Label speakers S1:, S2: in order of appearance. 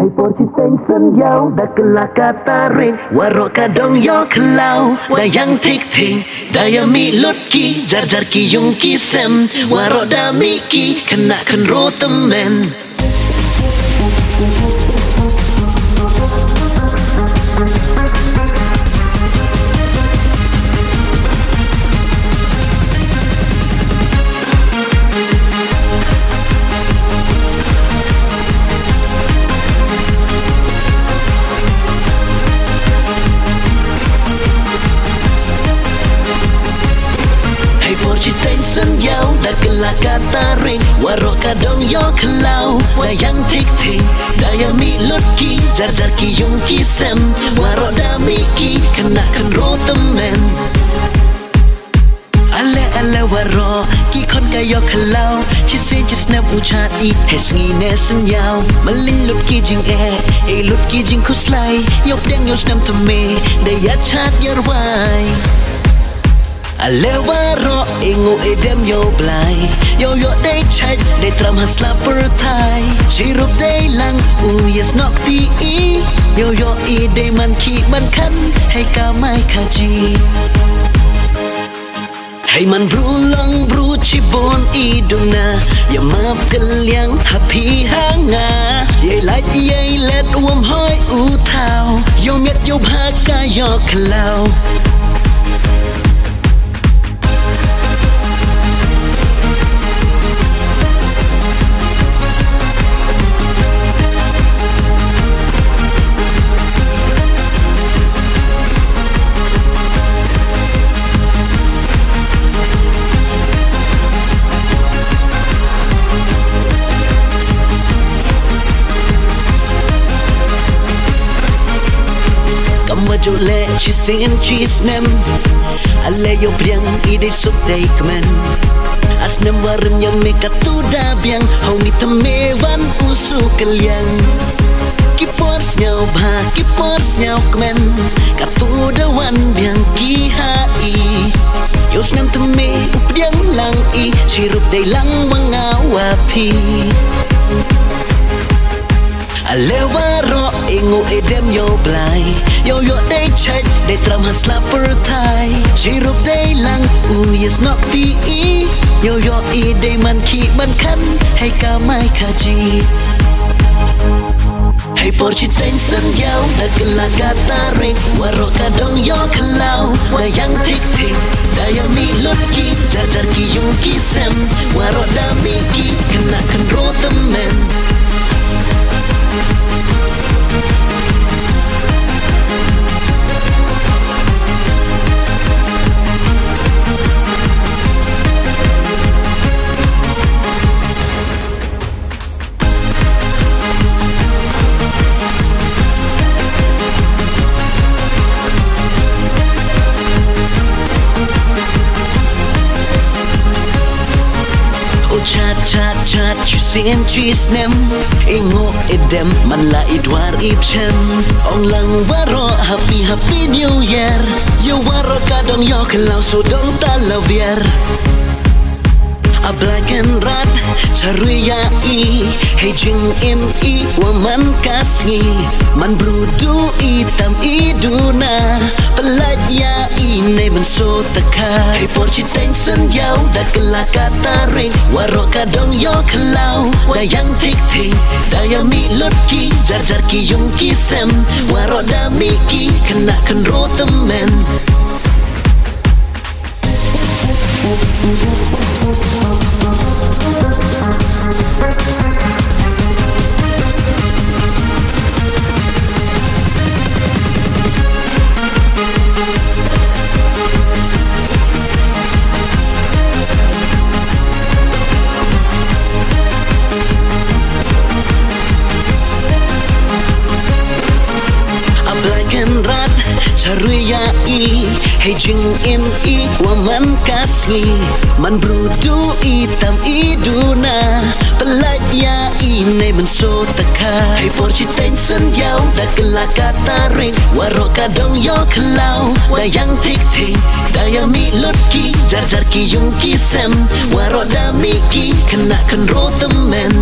S1: Hai porci tension yau dah kelak kata ring warok kadong yo kelau dayang tik ting daya mi lut ki jar jar ki yung ki sem warok dami ki kena ken ro temen. Porci tension yau dah kelak kata ring warok kadong yo kelau wayang tik ting daya mi lut ki jar jar ki yung ki sem warok dami ki kena ken ro temen. Ale ale warok ki kon kayo kelau chi se chi snap uchat I hes ngine senyau melin lut ki jing lut ki jing kuslai yo pdeng yo snap thame daya chat yer wai. Alewaro ingu edem yo blai yo yo day chat day tram hasla pertai chirup day lang yes nok ti yo yo day man ki man kan hey ka mai kaji hey man brulong bru chibon iduna ya map kelyang happy hanga ye light ye let hoi u thao yo met yo bhaka yo klau. Jole chi sin chi snem ale yo priang I de sup day kmen asnem warem yang me katuda biang hau ni teme wan usu kaliang ki pors nyau kmen katuda wan biang ki hai yo snem teme upriang lang I chirup day lang wangawapi. Alewaro ingu edem yo blai yo yo day chat day tram hasla pertai chirup day lang yes nok ti yo yo day man ki man kan hey ka mai kaji hey porci tension yau dah kelak kata ring warok kadong yo kelau wayang tik tik daya mi lut ki jar jar ki yung ki sem warok dami ki kena ken ro temen. Chat chi sin chi snem ingo edem man la idwar ipchem ong lang waro happy new year yo waro kadong yo kelau so dong talavier a black and red charuya hey jing waman kasih man brudu itam iduna pelatya ne benso taka hey porci tension yau dah kelak kata ring warok kadong yo kelau dayang tik ting daya mi lut ki jar jar ki yung ki sem warok dami ki kena ken ro temen. Charuya hey jing waman kasih man brudu itam iduna pelatya ne benso taka hey porci tension yau dah kelak kata ring warok kadong yo kelau dayang tik ting daya mi lut ki jar jar ki yung ki sem warok dami ki kena ken ro temen.